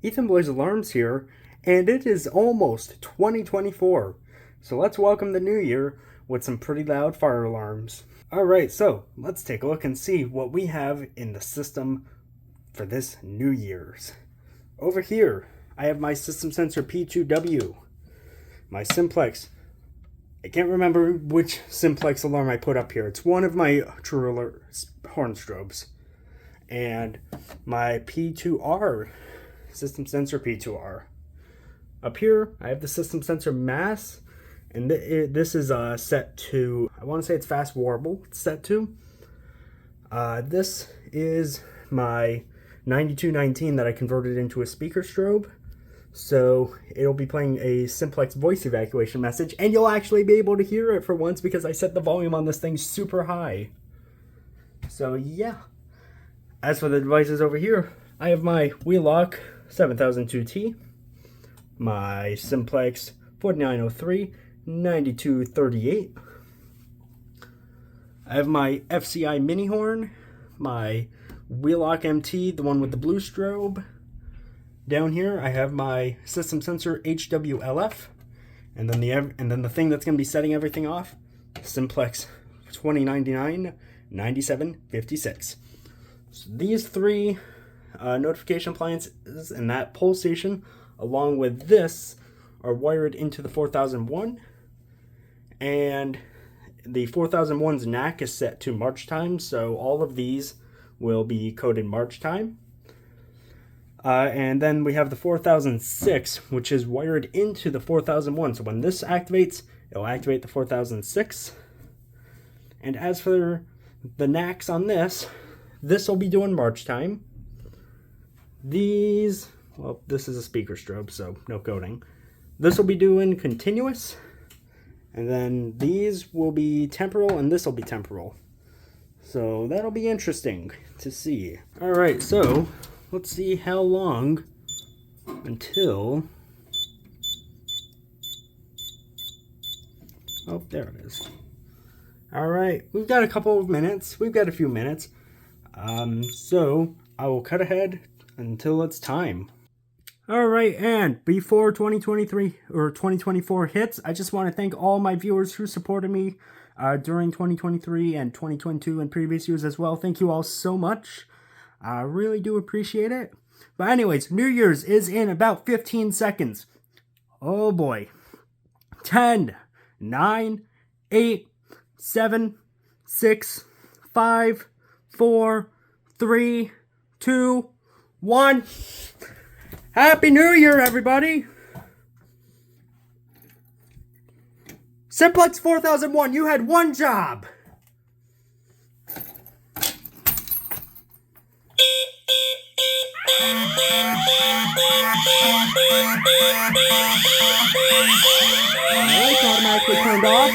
Ethan Blaze Alarms here, and it is almost 2024. So let's welcome the new year with some pretty loud fire alarms. Alright, so let's take a look and see what we have in the system for this New Year's. Over here, I have my system sensor P2W, my simplex. I can't remember which simplex alarm I put up here. It's one of my True Alert horn strobes. And my P2R, system sensor P2R. Up here, I have the system sensor mass, and this is set to, I want to say it's fast warble, it's set to. This is my 9219 that I converted into a speaker strobe. So it'll be playing a simplex voice evacuation message, and you'll actually be able to hear it for once because I set the volume on this thing super high. So yeah. As for the devices over here, I have my Wheelock 7002T, my simplex 4903 9238. I have my FCI mini horn, my Wheelock MT, the one with the blue strobe. Down here, I have my system sensor HWLF, and then the thing that's going to be setting everything off, simplex 2099 9756. So these three notification appliances and that pole station, along with this, are wired into the 4001, and the 4001's NAC is set to March time, so all of these will be coded March time. And then we have the 4006, which is wired into the 4001. So when this activates, it'll activate the 4006. And as for the NACs on this will be doing March time. These, well, this is a speaker strobe, so no coding. This will be doing continuous. And then these will be temporal, and this will be temporal. So that'll be interesting to see. All right, so let's see how long until... Oh, there it is. All right, we've got a couple of minutes. We've got a few minutes. So I will cut ahead until it's time. All right, and before 2023 or 2024 hits, I just want to thank all my viewers who supported me during 2023 and 2022 and previous years as well. Thank you all so much. I really do appreciate it. But anyways, New Year's is in about 15 seconds. Oh boy. 10, 9, 8, 7, 6, 5, 4, 3, 2, 1. Happy New Year, everybody! Simplex 4001, you had one job! Alright, automatically turned off.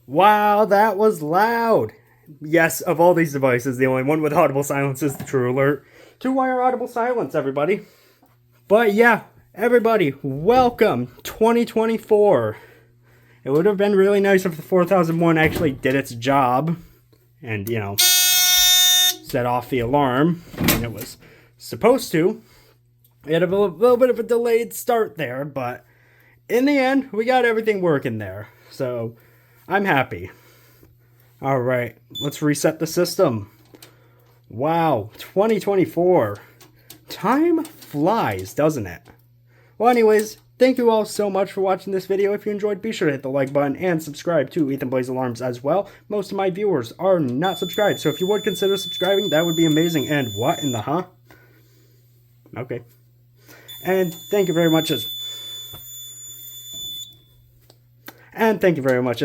Wow, that was loud. Yes, of all these devices, the only one with audible silence is the True Alert. 2-wire audible silence, everybody. But yeah, Everybody, welcome 2024. It would have been really nice if the 4001 actually did its job and, you know, set off the alarm when it was supposed to. We had a little bit of a delayed start there, but in the end, we got everything working there. So, I'm happy. Alright, let's reset the system. Wow, 2024. Time flies, doesn't it? Well, anyways, thank you all so much for watching this video. If you enjoyed, be sure to hit the like button and subscribe to Ethan Blaze Alarms as well. Most of my viewers are not subscribed, so if you would consider subscribing, that would be amazing. And what in the huh? Okay. And thank you very much as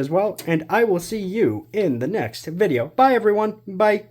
well. And I will see you in the next video. Bye, everyone. Bye.